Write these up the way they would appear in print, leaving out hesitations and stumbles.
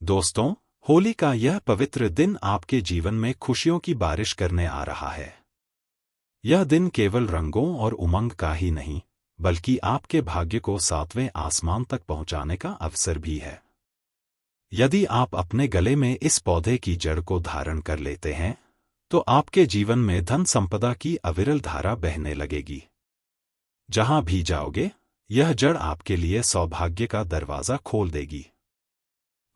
दोस्तों, होली का यह पवित्र दिन आपके जीवन में खुशियों की बारिश करने आ रहा है। यह दिन केवल रंगों और उमंग का ही नहीं, बल्कि आपके भाग्य को सातवें आसमान तक पहुंचाने का अवसर भी है। यदि आप अपने गले में इस पौधे की जड़ को धारण कर लेते हैं, तो आपके जीवन में धन संपदा की अविरल धारा बहने लगेगी। जहां भी जाओगे, यह जड़ आपके लिए सौभाग्य का दरवाजा खोल देगी।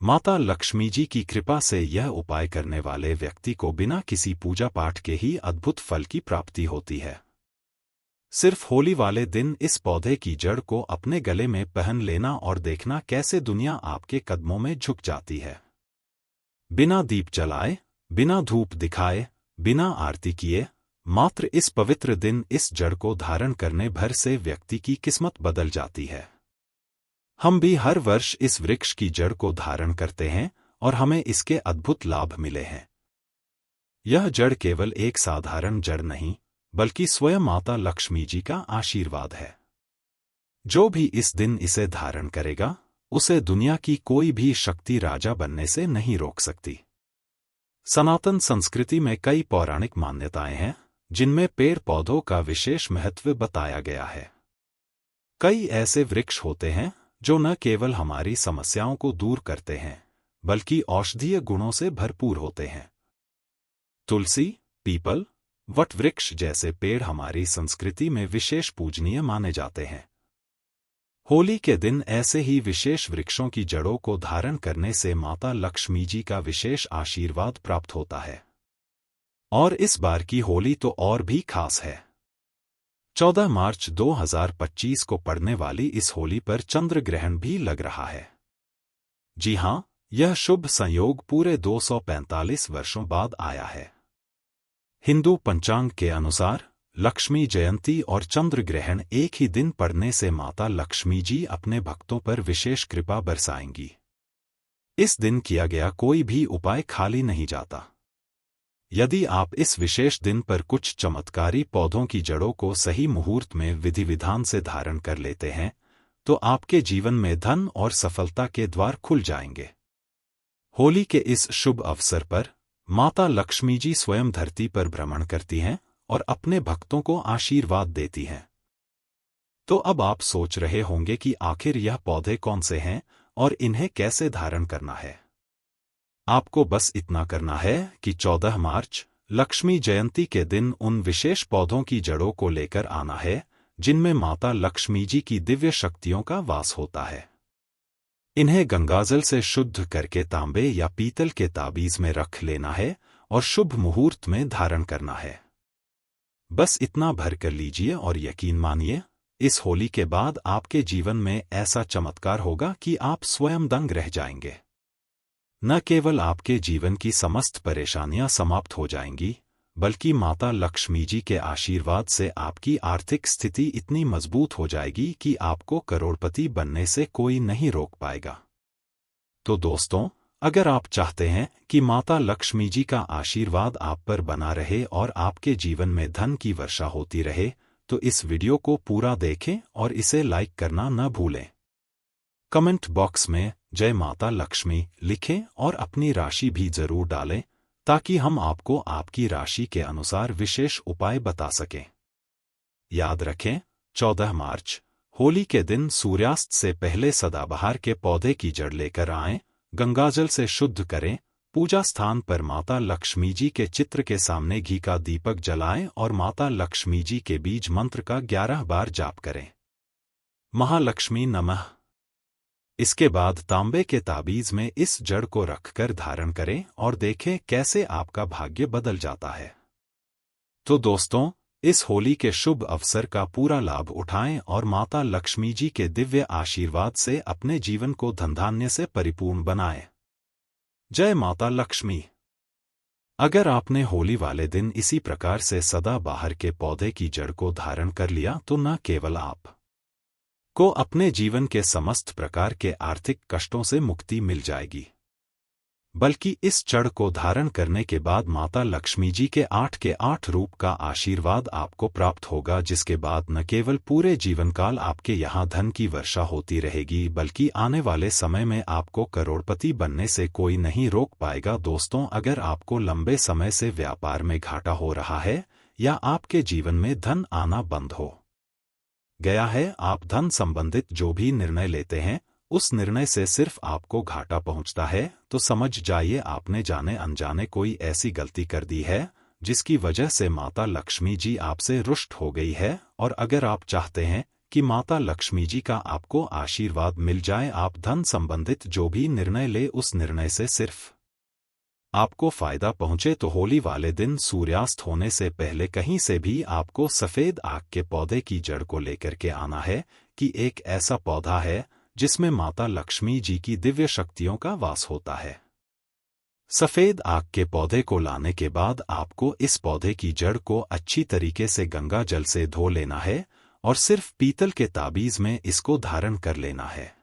माता लक्ष्मी जी की कृपा से यह उपाय करने वाले व्यक्ति को बिना किसी पूजा पाठ के ही अद्भुत फल की प्राप्ति होती है। सिर्फ होली वाले दिन इस पौधे की जड़ को अपने गले में पहन लेना और देखना कैसे दुनिया आपके कदमों में झुक जाती है। बिना दीप जलाए, बिना धूप दिखाए, बिना आरती किए, मात्र इस पवित्र दिन इस जड़ को धारण करने भर से व्यक्ति की किस्मत बदल जाती है। हम भी हर वर्ष इस वृक्ष की जड़ को धारण करते हैं और हमें इसके अद्भुत लाभ मिले हैं। यह जड़ केवल एक साधारण जड़ नहीं, बल्कि स्वयं माता लक्ष्मी जी का आशीर्वाद है। जो भी इस दिन इसे धारण करेगा, उसे दुनिया की कोई भी शक्ति राजा बनने से नहीं रोक सकती। सनातन संस्कृति में कई पौराणिक मान्यताएं हैं, जिनमें पेड़ पौधों का विशेष महत्व बताया गया है। कई ऐसे वृक्ष होते हैं जो न केवल हमारी समस्याओं को दूर करते हैं, बल्कि औषधीय गुणों से भरपूर होते हैं। तुलसी, पीपल, वट वृक्ष जैसे पेड़ हमारी संस्कृति में विशेष पूजनीय माने जाते हैं। होली के दिन ऐसे ही विशेष वृक्षों की जड़ों को धारण करने से माता लक्ष्मी जी का विशेष आशीर्वाद प्राप्त होता है। और इस बार की होली तो और भी खास है। 14 मार्च 2025 को पड़ने वाली इस होली पर चंद्र ग्रहण भी लग रहा है। जी हां, यह शुभ संयोग पूरे 245 वर्षों बाद आया है। हिंदू पंचांग के अनुसार लक्ष्मी जयंती और चंद्र ग्रहण एक ही दिन पड़ने से माता लक्ष्मी जी अपने भक्तों पर विशेष कृपा बरसाएंगी। इस दिन किया गया कोई भी उपाय खाली नहीं जाता। यदि आप इस विशेष दिन पर कुछ चमत्कारी पौधों की जड़ों को सही मुहूर्त में विधि विधान से धारण कर लेते हैं, तो आपके जीवन में धन और सफलता के द्वार खुल जाएंगे। होली के इस शुभ अवसर पर माता लक्ष्मी जी स्वयं धरती पर भ्रमण करती हैं और अपने भक्तों को आशीर्वाद देती हैं। तो अब आप सोच रहे होंगे कि आखिर यह पौधे कौन से हैं और इन्हें कैसे धारण करना है। आपको बस इतना करना है कि 14 मार्च लक्ष्मी जयंती के दिन उन विशेष पौधों की जड़ों को लेकर आना है, जिनमें माता लक्ष्मी जी की दिव्य शक्तियों का वास होता है। इन्हें गंगाजल से शुद्ध करके तांबे या पीतल के ताबीज में रख लेना है और शुभ मुहूर्त में धारण करना है। बस इतना भर कर लीजिए और यकीन मानिए, इस होली के बाद आपके जीवन में ऐसा चमत्कार होगा कि आप स्वयं दंग रह जाएंगे। न केवल आपके जीवन की समस्त परेशानियां समाप्त हो जाएंगी, बल्कि माता लक्ष्मी जी के आशीर्वाद से आपकी आर्थिक स्थिति इतनी मजबूत हो जाएगी कि आपको करोड़पति बनने से कोई नहीं रोक पाएगा। तो दोस्तों, अगर आप चाहते हैं कि माता लक्ष्मी जी का आशीर्वाद आप पर बना रहे और आपके जीवन में धन की वर्षा होती रहे, तो इस वीडियो को पूरा देखें और इसे लाइक करना न भूलें। कमेंट बॉक्स में जय माता लक्ष्मी लिखें और अपनी राशि भी जरूर डालें, ताकि हम आपको आपकी राशि के अनुसार विशेष उपाय बता सकें। याद रखें, 14 मार्च होली के दिन सूर्यास्त से पहले सदाबहार के पौधे की जड़ लेकर आएं, गंगाजल से शुद्ध करें, पूजा स्थान पर माता लक्ष्मी जी के चित्र के सामने घी का दीपक जलाएं और माता लक्ष्मी जी के बीज मंत्र का 11 बार जाप करें। महालक्ष्मी नमः। इसके बाद तांबे के ताबीज में इस जड़ को रखकर धारण करें और देखें कैसे आपका भाग्य बदल जाता है। तो दोस्तों, इस होली के शुभ अवसर का पूरा लाभ उठाएं और माता लक्ष्मी जी के दिव्य आशीर्वाद से अपने जीवन को धनधान्य से परिपूर्ण बनाएं। जय माता लक्ष्मी। अगर आपने होली वाले दिन इसी प्रकार से सदाबहार के पौधे की जड़ को धारण कर लिया, तो न केवल आप को अपने जीवन के समस्त प्रकार के आर्थिक कष्टों से मुक्ति मिल जाएगी, बल्कि इस चढ़ को धारण करने के बाद माता लक्ष्मी जी के 8 रूप का आशीर्वाद आपको प्राप्त होगा, जिसके बाद न केवल पूरे जीवनकाल आपके यहाँ धन की वर्षा होती रहेगी, बल्कि आने वाले समय में आपको करोड़पति बनने से कोई नहीं रोक पाएगा। दोस्तों, अगर आपको लंबे समय से व्यापार में घाटा हो रहा है या आपके जीवन में धन आना बंद हो गया है, आप धन संबंधित जो भी निर्णय लेते हैं उस निर्णय से सिर्फ आपको घाटा पहुंचता है, तो समझ जाइए आपने जाने अनजाने कोई ऐसी गलती कर दी है जिसकी वजह से माता लक्ष्मी जी आपसे रुष्ट हो गई है। और अगर आप चाहते हैं कि माता लक्ष्मी जी का आपको आशीर्वाद मिल जाए, आप धन संबंधित जो भी निर्णय ले उस निर्णय से सिर्फ आपको फायदा पहुंचे, तो होली वाले दिन सूर्यास्त होने से पहले कहीं से भी आपको सफेद आक के पौधे की जड़ को लेकर के आना है कि एक ऐसा पौधा है जिसमें माता लक्ष्मी जी की दिव्य शक्तियों का वास होता है। सफेद आक के पौधे को लाने के बाद आपको इस पौधे की जड़ को अच्छी तरीके से गंगा जल से धो लेना है और सिर्फ पीतल के ताबीज में इसको धारण कर लेना है।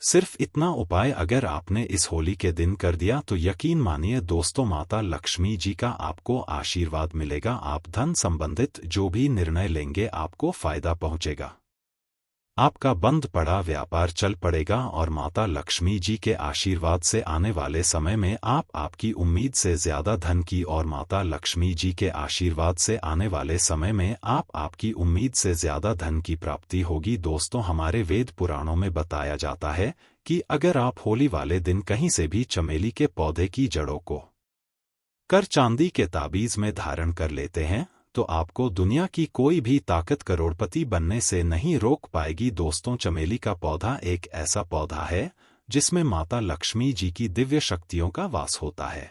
सिर्फ इतना उपाय अगर आपने इस होली के दिन कर दिया तो यकीन मानिए दोस्तों, माता लक्ष्मी जी का आपको आशीर्वाद मिलेगा। आप धन संबंधित जो भी निर्णय लेंगे आपको फायदा पहुंचेगा, आपका बंद पड़ा व्यापार चल पड़ेगा और माता लक्ष्मी जी के आशीर्वाद से आने वाले समय में आप आपकी उम्मीद से ज्यादा धन की और माता लक्ष्मी जी के आशीर्वाद से आने वाले समय में आप आपकी उम्मीद से ज्यादा धन की प्राप्ति होगी। दोस्तों, हमारे वेद पुराणों में बताया जाता है कि अगर आप होली वाले दिन कहीं से भी चमेली के पौधे की जड़ों को कर चांदी के ताबीज में धारण कर लेते हैं तो आपको दुनिया की कोई भी ताकत करोड़पति बनने से नहीं रोक पाएगी। दोस्तों, चमेली का पौधा एक ऐसा पौधा है जिसमें माता लक्ष्मी जी की दिव्य शक्तियों का वास होता है।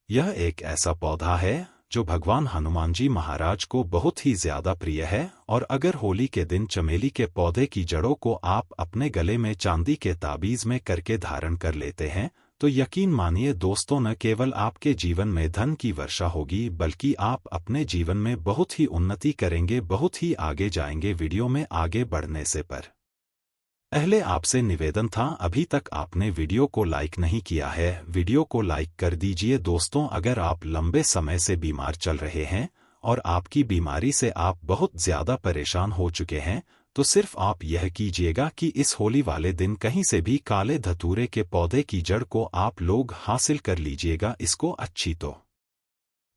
यह एक ऐसा पौधा है जो भगवान हनुमान जी महाराज को बहुत ही ज्यादा प्रिय है और अगर होली के दिन चमेली के पौधे की जड़ों को आप अपने गले में चांदी के ताबीज में करके धारण कर लेते हैं तो यकीन मानिए दोस्तों, न केवल आपके जीवन में धन की वर्षा होगी बल्कि आप अपने जीवन में बहुत ही उन्नति करेंगे, बहुत ही आगे जाएंगे। वीडियो में आगे बढ़ने से पहले आपसे निवेदन था, अभी तक आपने वीडियो को लाइक नहीं किया है, वीडियो को लाइक कर दीजिए। दोस्तों, अगर आप लंबे समय से बीमार चल रहे हैं और आपकी बीमारी से आप बहुत ज्यादा परेशान हो चुके हैं तो सिर्फ आप यह कीजिएगा कि इस होली वाले दिन कहीं से भी काले धतूरे के पौधे की जड़ को आप लोग हासिल कर लीजिएगा। इसको अच्छी तो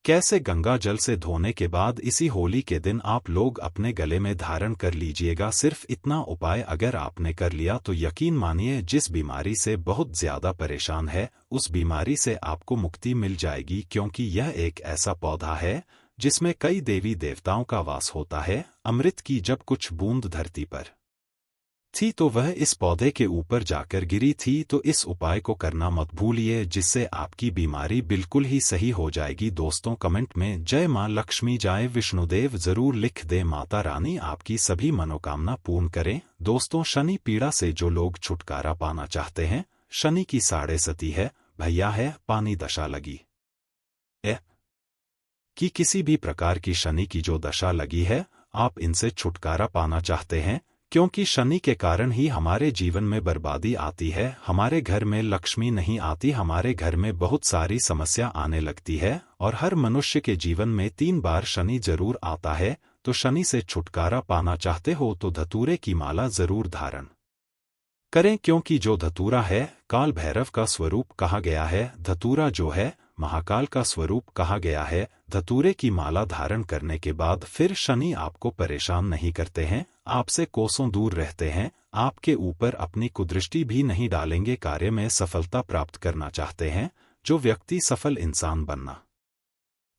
कैसे गंगा जल से धोने के बाद इसी होली के दिन आप लोग अपने गले में धारण कर लीजिएगा। सिर्फ इतना उपाय अगर आपने कर लिया तो यकीन मानिए जिस बीमारी से बहुत ज्यादा परेशान है उस बीमारी से आपको मुक्ति मिल जाएगी, क्योंकि यह एक ऐसा पौधा है जिसमें कई देवी देवताओं का वास होता है। अमृत की जब कुछ बूंद धरती पर थी तो वह इस पौधे के ऊपर जाकर गिरी थी, तो इस उपाय को करना मत भूलिए जिससे आपकी बीमारी बिल्कुल ही सही हो जाएगी। दोस्तों, कमेंट में जय मां लक्ष्मी जय विष्णुदेव जरूर लिख दे। माता रानी आपकी सभी मनोकामना पूर्ण करें। दोस्तों, शनि पीड़ा से जो लोग छुटकारा पाना चाहते हैं, शनि की 7.5 है भैया है पानी दशा लगी कि किसी भी प्रकार की शनि की जो दशा लगी है आप इनसे छुटकारा पाना चाहते हैं, क्योंकि शनि के कारण ही हमारे जीवन में बर्बादी आती है, हमारे घर में लक्ष्मी नहीं आती, हमारे घर में बहुत सारी समस्या आने लगती है और हर मनुष्य के जीवन में 3 बार शनि जरूर आता है। तो शनि से छुटकारा पाना चाहते हो तो धतूरे की माला जरूर धारण करें, क्योंकि जो धतूरा है काल भैरव का स्वरूप कहा गया है, धतूरा जो है महाकाल का स्वरूप कहा गया है। धतूरे की माला धारण करने के बाद फिर शनि आपको परेशान नहीं करते हैं, आपसे कोसों दूर रहते हैं, आपके ऊपर अपनी कुदृष्टि भी नहीं डालेंगे। कार्य में सफलता प्राप्त करना चाहते हैं, जो व्यक्ति सफल इंसान बनना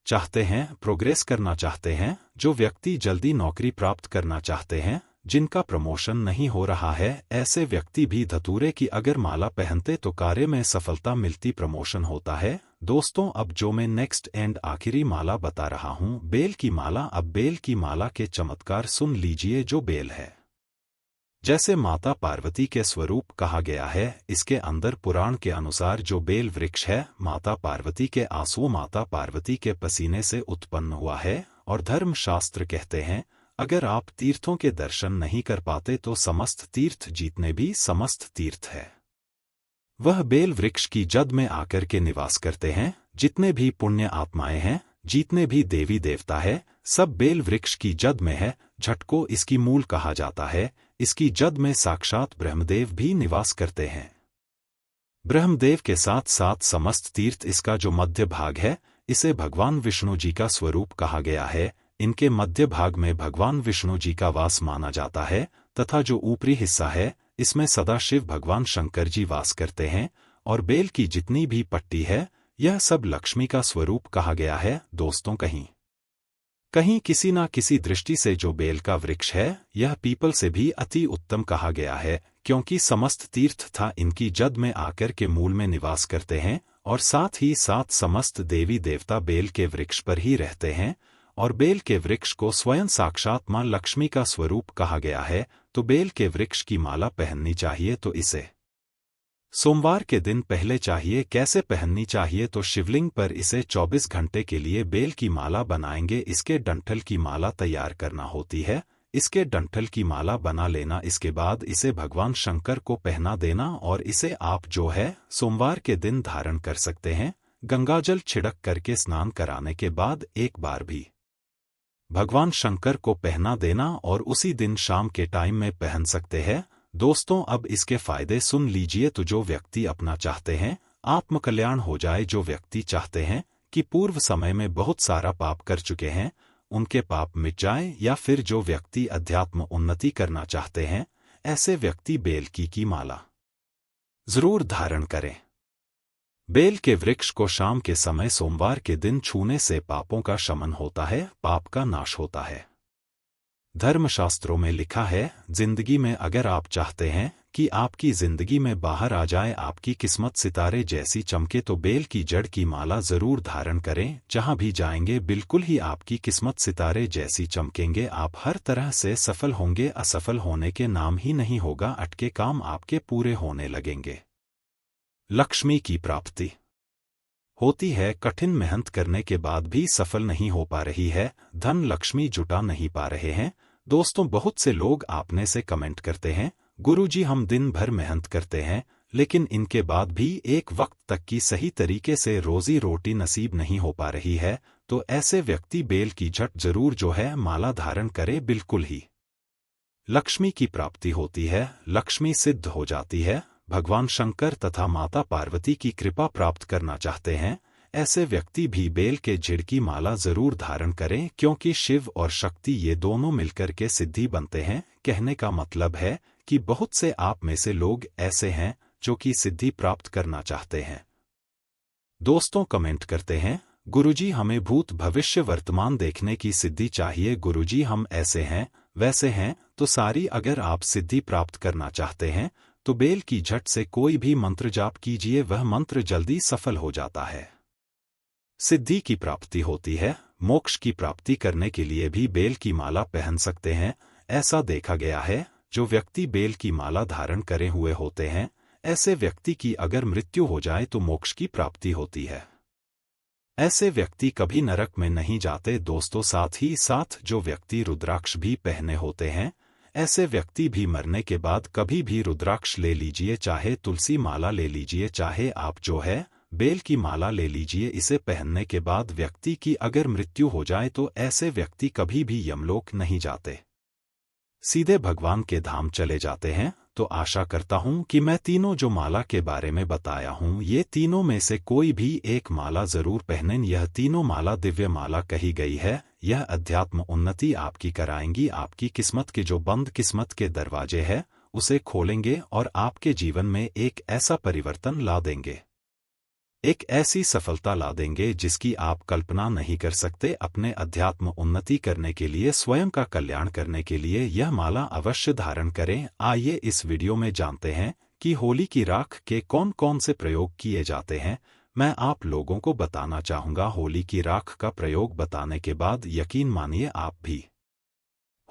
चाहते हैं, प्रोग्रेस करना चाहते हैं, जो व्यक्ति जल्दी नौकरी प्राप्त करना चाहते हैं, जिनका प्रमोशन नहीं हो रहा है, ऐसे व्यक्ति भी धतूरे की अगर माला पहनते तो कार्य में सफलता मिलती, प्रमोशन होता है। दोस्तों, अब जो मैं नेक्स्ट एंड आखिरी माला बता रहा हूँ, बेल की माला। अब बेल की माला के चमत्कार सुन लीजिए। जो बेल है जैसे माता पार्वती के स्वरूप कहा गया है, इसके अंदर पुराण के अनुसार जो बेल वृक्ष है माता पार्वती के आंसू, माता पार्वती के पसीने से उत्पन्न हुआ है। और धर्मशास्त्र कहते हैं अगर आप तीर्थों के दर्शन नहीं कर पाते तो समस्त तीर्थ जीतने भी समस्त तीर्थ है। वह बेल वृक्ष की जद में आकर के निवास करते हैं। जितने भी पुण्य आत्माएं हैं, जितने भी देवी देवता है, सब बेल वृक्ष की जद में है। झटको इसकी मूल कहा जाता है। इसकी जद में साक्षात ब्रह्मदेव भी निवास करते हैं। ब्रह्मदेव के साथ साथ समस्त तीर्थ। इसका जो मध्य भाग है, इसे भगवान विष्णु जी का स्वरूप कहा गया है। इनके मध्य भाग में भगवान विष्णु जी का वास माना जाता है, तथा जो ऊपरी हिस्सा है, इसमें सदाशिव भगवान शंकर जी वास करते हैं। और बेल की जितनी भी पट्टी है, यह सब लक्ष्मी का स्वरूप कहा गया है। दोस्तों, कहीं कहीं किसी ना किसी दृष्टि से जो बेल का वृक्ष है, यह पीपल से भी अति उत्तम कहा गया है, क्योंकि समस्त तीर्थ था इनकी जद में आकर के मूल में निवास करते हैं। और साथ ही साथ समस्त देवी देवता बेल के वृक्ष पर ही रहते हैं। और बेल के वृक्ष को स्वयं साक्षात मां लक्ष्मी का स्वरूप कहा गया है। तो बेल के वृक्ष की माला पहननी चाहिए तो इसे सोमवार के दिन पहले चाहिए। कैसे पहननी चाहिए? तो शिवलिंग पर इसे 24 घंटे के लिए बेल की माला बनाएंगे। इसके डंठल की माला तैयार करना होती है। इसके डंठल की माला बना लेना, इसके बाद इसे भगवान शंकर को पहना देना। और इसे आप जो है सोमवार के दिन धारण कर सकते हैं। गंगाजल छिड़क करके स्नान कराने के बाद एक बार भी भगवान शंकर को पहना देना और उसी दिन शाम के टाइम में पहन सकते हैं। दोस्तों, अब इसके फायदे सुन लीजिए। तो जो व्यक्ति अपना चाहते हैं आत्मकल्याण हो जाए, जो व्यक्ति चाहते हैं कि पूर्व समय में बहुत सारा पाप कर चुके हैं, उनके पाप मिट जाए, या फिर जो व्यक्ति अध्यात्म उन्नति करना चाहते हैं, ऐसे व्यक्ति बेल की माला जरूर धारण करें। बेल के वृक्ष को शाम के समय सोमवार के दिन छूने से पापों का शमन होता है, पाप का नाश होता है। धर्मशास्त्रों में लिखा है, जिंदगी में अगर आप चाहते हैं कि आपकी जिंदगी में बाहर आ जाए, आपकी किस्मत सितारे जैसी चमके, तो बेल की जड़ की माला जरूर धारण करें। जहां भी जाएंगे बिल्कुल ही आपकी किस्मत सितारे जैसी चमकेंगे। आप हर तरह से सफल होंगे। असफल होने के नाम ही नहीं होगा। अटके काम आपके पूरे होने लगेंगे। लक्ष्मी की प्राप्ति होती है। कठिन मेहनत करने के बाद भी सफल नहीं हो पा रही है, धन लक्ष्मी जुटा नहीं पा रहे हैं। दोस्तों, बहुत से लोग आपने से कमेंट करते हैं, गुरुजी हम दिन भर मेहनत करते हैं, लेकिन इनके बाद भी एक वक्त तक की सही तरीके से रोजी रोटी नसीब नहीं हो पा रही है। तो ऐसे व्यक्ति बेल की झट जरूर जो है माला धारण करे। बिल्कुल ही लक्ष्मी की प्राप्ति होती है, लक्ष्मी सिद्ध हो जाती है। भगवान शंकर तथा माता पार्वती की कृपा प्राप्त करना चाहते हैं, ऐसे व्यक्ति भी बेल के झिड़ की माला जरूर धारण करें, क्योंकि शिव और शक्ति ये दोनों मिलकर के सिद्धि बनते हैं। कहने का मतलब है कि बहुत से आप में से लोग ऐसे हैं जो कि सिद्धि प्राप्त करना चाहते हैं। दोस्तों, कमेंट करते हैं, गुरुजी हमें भूत भविष्य वर्तमान देखने की सिद्धि चाहिए। गुरुजी हम ऐसे हैं वैसे हैं। तो सारी अगर आप सिद्धि प्राप्त करना चाहते हैं, तो बेल की झट से कोई भी मंत्र जाप कीजिए, वह मंत्र जल्दी सफल हो जाता है। सिद्धि की प्राप्ति होती है। मोक्ष की प्राप्ति करने के लिए भी बेल की माला पहन सकते हैं। ऐसा देखा गया है, जो व्यक्ति बेल की माला धारण करे हुए होते हैं, ऐसे व्यक्ति की अगर मृत्यु हो जाए तो मोक्ष की प्राप्ति होती है। ऐसे व्यक्ति कभी नरक में नहीं जाते। दोस्तों, साथ ही साथ जो व्यक्ति रुद्राक्ष भी पहने होते हैं, ऐसे व्यक्ति भी मरने के बाद कभी भी रुद्राक्ष ले लीजिए, चाहे तुलसी माला ले लीजिए, चाहे आप जो है बेल की माला ले लीजिए। इसे पहनने के बाद व्यक्ति की अगर मृत्यु हो जाए तो ऐसे व्यक्ति कभी भी यमलोक नहीं जाते, सीधे भगवान के धाम चले जाते हैं। तो आशा करता हूं कि मैं तीनों जो माला के बारे में बताया हूं, ये तीनों में से कोई भी एक माला जरूर पहनें। यह तीनों माला दिव्य माला कही गई है। यह अध्यात्म उन्नति आपकी कराएंगी। आपकी किस्मत के जो बंद किस्मत के दरवाजे हैं, उसे खोलेंगे और आपके जीवन में एक ऐसा परिवर्तन ला देंगे, एक ऐसी सफलता ला देंगे जिसकी आप कल्पना नहीं कर सकते। अपने अध्यात्म उन्नति करने के लिए, स्वयं का कल्याण करने के लिए यह माला अवश्य धारण करें। आइए इस वीडियो में जानते हैं कि होली की राख के कौन कौन से प्रयोग किए जाते हैं। मैं आप लोगों को बताना चाहूंगा। होली की राख का प्रयोग बताने के बाद यकीन मानिए आप भी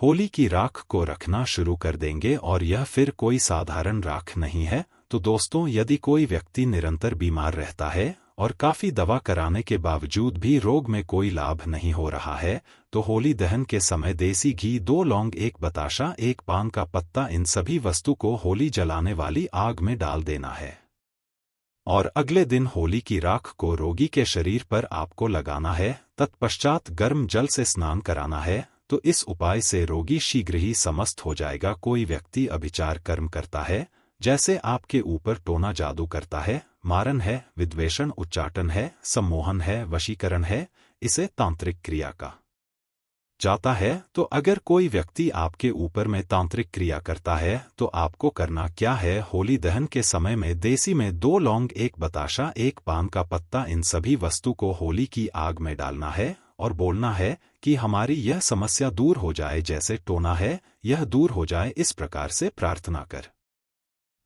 होली की राख को रखना शुरू कर देंगे। और यह फिर कोई साधारण राख नहीं है। तो दोस्तों, यदि कोई व्यक्ति निरंतर बीमार रहता है और काफी दवा कराने के बावजूद भी रोग में कोई लाभ नहीं हो रहा है, तो होली दहन के समय देसी घी, 2 लौंग, 1 बताशा, 1 पान का पत्ता, इन सभी वस्तु को होली जलाने वाली आग में डाल देना है। और अगले दिन होली की राख को रोगी के शरीर पर आपको लगाना है। तत्पश्चात गर्म जल से स्नान कराना है। तो इस उपाय से रोगी शीघ्र ही समस्त हो जाएगा। कोई व्यक्ति अभिचार कर्म करता है, जैसे आपके ऊपर टोना जादू करता है, मारन है, विद्वेषण उच्चाटन है, सम्मोहन है, वशीकरण है, इसे तांत्रिक क्रिया का जाता है। तो अगर कोई व्यक्ति आपके ऊपर में तांत्रिक क्रिया करता है तो आपको करना क्या है? होली दहन के समय में देसी में 2 लौंग, 1 बताशा, 1 पान का पत्ता, इन सभी वस्तु को होली की आग में डालना है और बोलना है कि हमारी यह समस्या दूर हो जाए, जैसे टोना है यह दूर हो जाए, इस प्रकार से प्रार्थना कर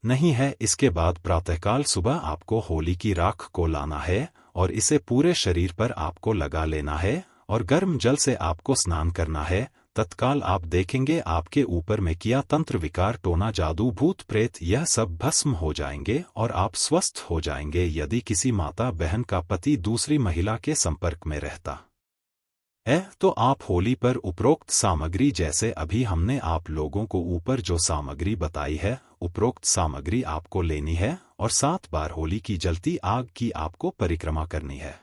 नहीं है। इसके बाद प्रातःकाल सुबह आपको होली की राख को लाना है और इसे पूरे शरीर पर आपको लगा लेना है और गर्म जल से आपको स्नान करना है। तत्काल आप देखेंगे आपके ऊपर में किया तंत्र विकार, टोना जादू, भूत प्रेत, यह सब भस्म हो जाएंगे और आप स्वस्थ हो जाएंगे। यदि किसी माता बहन का पति दूसरी महिला के संपर्क में रहता है तो आप होली पर उपरोक्त सामग्री, जैसे अभी हमने आप लोगों को ऊपर जो सामग्री बताई है, उपरोक्त सामग्री आपको लेनी है और 7 बार होली की जलती आग की आपको परिक्रमा करनी है।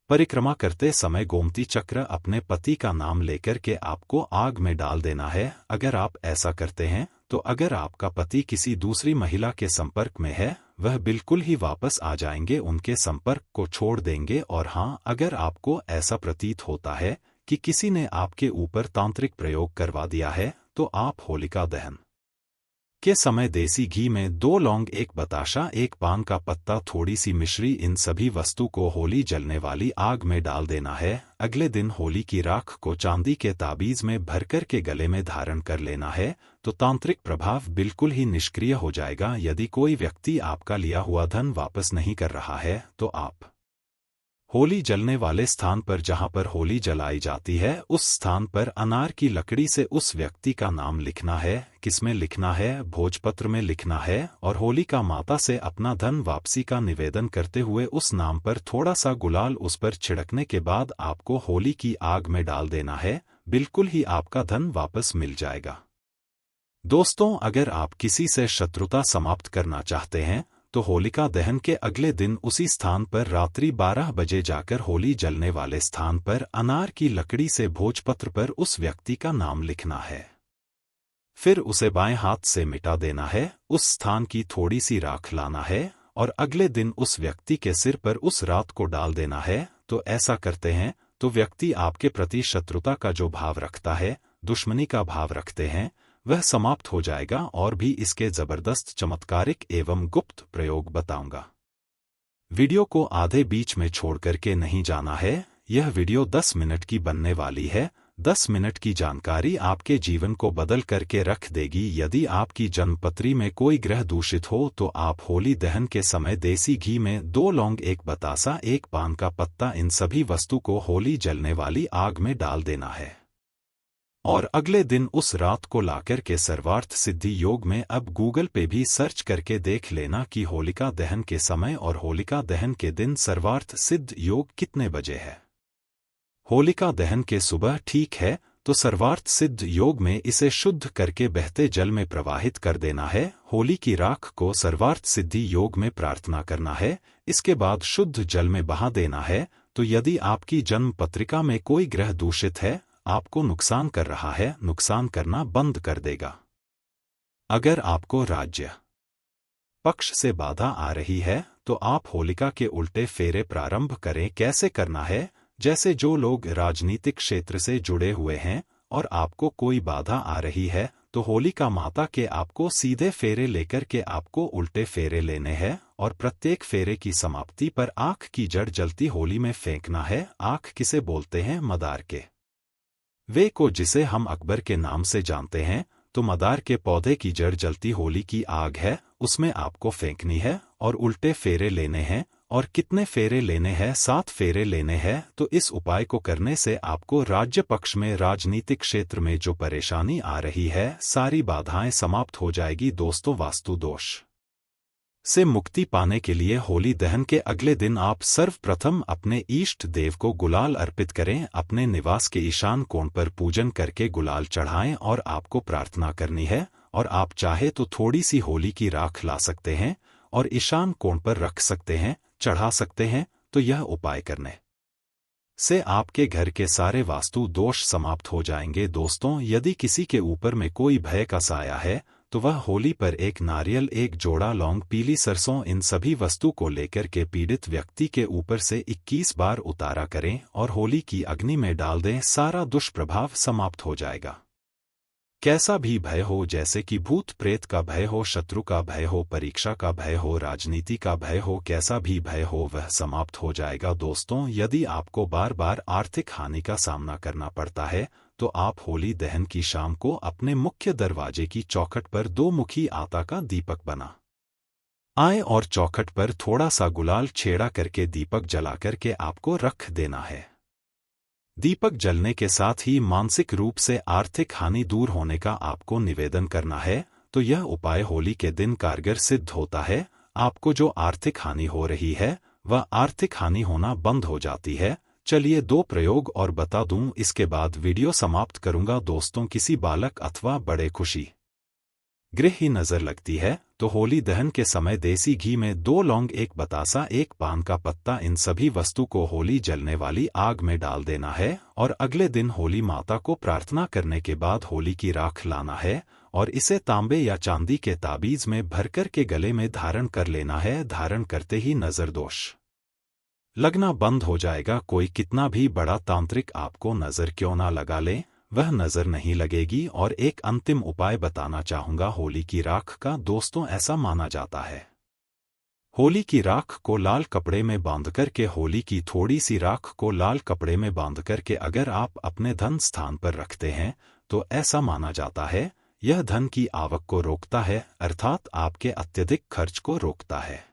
परिक्रमा करते समय गोमती चक्र अपने पति का नाम लेकर के आपको आग में डाल देना है। अगर आप ऐसा करते हैं तो अगर आपका पति किसी दूसरी महिला के संपर्क में है, वह बिल्कुल ही वापस आ जाएंगे, उनके संपर्क को छोड़ देंगे। और हाँ, अगर आपको ऐसा प्रतीत होता है कि किसी ने आपके ऊपर तांत्रिक प्रयोग करवा दिया है तो आप होलिका दहन के समय देसी घी में 2 लौंग, 1 बताशा, 1 पान का पत्ता, थोड़ी सी मिश्री, इन सभी वस्तु को होली जलने वाली आग में डाल देना है। अगले दिन होली की राख को चांदी के ताबीज में भरकर के गले में धारण कर लेना है तो तांत्रिक प्रभाव बिल्कुल ही निष्क्रिय हो जाएगा। यदि कोई व्यक्ति आपका लिया हुआ धन वापस नहीं कर रहा है तो आप होली जलने वाले स्थान पर, जहां पर होली जलाई जाती है, उस स्थान पर अनार की लकड़ी से उस व्यक्ति का नाम लिखना है। किसमें लिखना है? भोजपत्र में लिखना है और होलिका माता से अपना धन वापसी का निवेदन करते हुए उस नाम पर थोड़ा सा गुलाल उस पर छिड़कने के बाद आपको होली की आग में डाल देना है। बिल्कुल ही आपका धन वापस मिल जाएगा। दोस्तों, अगर आप किसी से शत्रुता समाप्त करना चाहते हैं तो होलिका दहन के अगले दिन उसी स्थान पर रात्रि 12 बजे जाकर होली जलने वाले स्थान पर अनार की लकड़ी से भोजपत्र पर उस व्यक्ति का नाम लिखना है। फिर उसे बाएं हाथ से मिटा देना है। उस स्थान की थोड़ी सी राख लाना है और अगले दिन उस व्यक्ति के सिर पर उस रात को डाल देना है। तो ऐसा करते हैं तो व्यक्ति आपके प्रति शत्रुता का जो भाव रखता है, दुश्मनी का भाव रखते हैं, वह समाप्त हो जाएगा। और भी इसके जबरदस्त चमत्कारिक एवं गुप्त प्रयोग बताऊंगा। वीडियो को आधे बीच में छोड़ करके नहीं जाना है। यह वीडियो 10 मिनट की बनने वाली है। 10 मिनट की जानकारी आपके जीवन को बदल करके रख देगी। यदि आपकी जन्मपत्री में कोई ग्रह दूषित हो तो आप होली दहन के समय देसी घी में 2 लौंग, 1 बतासा, 1 पान का पत्ता, इन सभी वस्तु को होली जलने वाली आग में डाल देना है और अगले दिन उस रात को लाकर के सर्वार्थ सिद्धि योग में, अब गूगल पे भी सर्च करके देख लेना कि होलिका दहन के समय और होलिका दहन के दिन सर्वार्थ सिद्ध योग कितने बजे है। होलिका दहन के सुबह ठीक है तो सर्वार्थ सिद्ध योग में इसे शुद्ध करके बहते जल में प्रवाहित कर देना है। होली की राख को सर्वार्थ सिद्धि योग में प्रार्थना करना है। इसके बाद शुद्ध जल में बहा देना है। तो यदि आपकी जन्म पत्रिका में कोई ग्रह दूषित है, आपको नुकसान कर रहा है, नुकसान करना बंद कर देगा। अगर आपको राज्य पक्ष से बाधा आ रही है तो आप होलिका के उल्टे फेरे प्रारंभ करें। कैसे करना है? जैसे जो लोग राजनीतिक क्षेत्र से जुड़े हुए हैं और आपको कोई बाधा आ रही है तो होलिका माता के आपको सीधे फेरे लेकर के आपको उल्टे फेरे लेने हैं और प्रत्येक फेरे की समाप्ति पर आँख की जड़ जलती होली में फेंकना है। आँख किसे बोलते हैं? मदार के वे को, जिसे हम अकबर के नाम से जानते हैं। तो मदार के पौधे की जड़ जलती होली की आग है, उसमें आपको फेंकनी है और उल्टे फेरे लेने हैं। और कितने फेरे लेने हैं? 7 फेरे लेने हैं। तो इस उपाय को करने से आपको राज्य पक्ष में, राजनीतिक क्षेत्र में जो परेशानी आ रही है, सारी बाधाएं समाप्त हो जाएगी। दोस्तों, वास्तु दोष से मुक्ति पाने के लिए होली दहन के अगले दिन आप सर्वप्रथम अपने इष्ट देव को गुलाल अर्पित करें। अपने निवास के ईशान कोण पर पूजन करके गुलाल चढ़ाएं और आपको प्रार्थना करनी है। और आप चाहे तो थोड़ी सी होली की राख ला सकते हैं और ईशान कोण पर रख सकते हैं, चढ़ा सकते हैं। तो यह उपाय करने से आपके घर के सारे वास्तु दोष समाप्त हो जाएंगे। दोस्तों, यदि किसी के ऊपर में कोई भय का साया है तो वह होली पर एक नारियल, एक जोड़ा लौंग, पीली सरसों, इन सभी वस्तु को लेकर के पीड़ित व्यक्ति के ऊपर से 21 बार उतारा करें और होली की अग्नि में डाल दें। सारा दुष्प्रभाव समाप्त हो जाएगा। कैसा भी भय हो, जैसे कि भूत प्रेत का भय हो, शत्रु का भय हो, परीक्षा का भय हो, राजनीति का भय हो, कैसा भी भय हो वह समाप्त हो जाएगा। दोस्तों, यदि आपको बार बार आर्थिक हानि का सामना करना पड़ता है तो आप होली दहन की शाम को अपने मुख्य दरवाजे की चौखट पर 2 मुखी आटा का दीपक बना आए और चौखट पर थोड़ा सा गुलाल छेड़ा करके दीपक जलाकर के आपको रख देना है। दीपक जलने के साथ ही मानसिक रूप से आर्थिक हानि दूर होने का आपको निवेदन करना है। तो यह उपाय होली के दिन कारगर सिद्ध होता है। आपको जो आर्थिक हानि हो रही है वह आर्थिक हानि होना बंद हो जाती है। चलिए 2 प्रयोग और बता दूं, इसके बाद वीडियो समाप्त करूंगा। दोस्तों, किसी बालक अथवा बड़े खुशी गृह ही नजर लगती है तो होली दहन के समय देसी घी में 2 लौंग, 1 बतासा, 1 पान का पत्ता, इन सभी वस्तु को होली जलने वाली आग में डाल देना है और अगले दिन होली माता को प्रार्थना करने के बाद होली की राख लाना है और इसे तांबे या चांदी के ताबीज में भरकर के गले में धारण कर लेना है। धारण करते ही नजर दोष लगना बंद हो जाएगा। कोई कितना भी बड़ा तांत्रिक आपको नजर क्यों ना लगा ले, वह नजर नहीं लगेगी। और एक अंतिम उपाय बताना चाहूंगा होली की राख का। दोस्तों, ऐसा माना जाता है होली की राख को लाल कपड़े में बांध करके, होली की थोड़ी सी राख को लाल कपड़े में बांध करके अगर आप अपने धन स्थान पर रखते हैं तो ऐसा माना जाता है यह धन की आवक को रोकता है, अर्थात आपके अत्यधिक खर्च को रोकता है।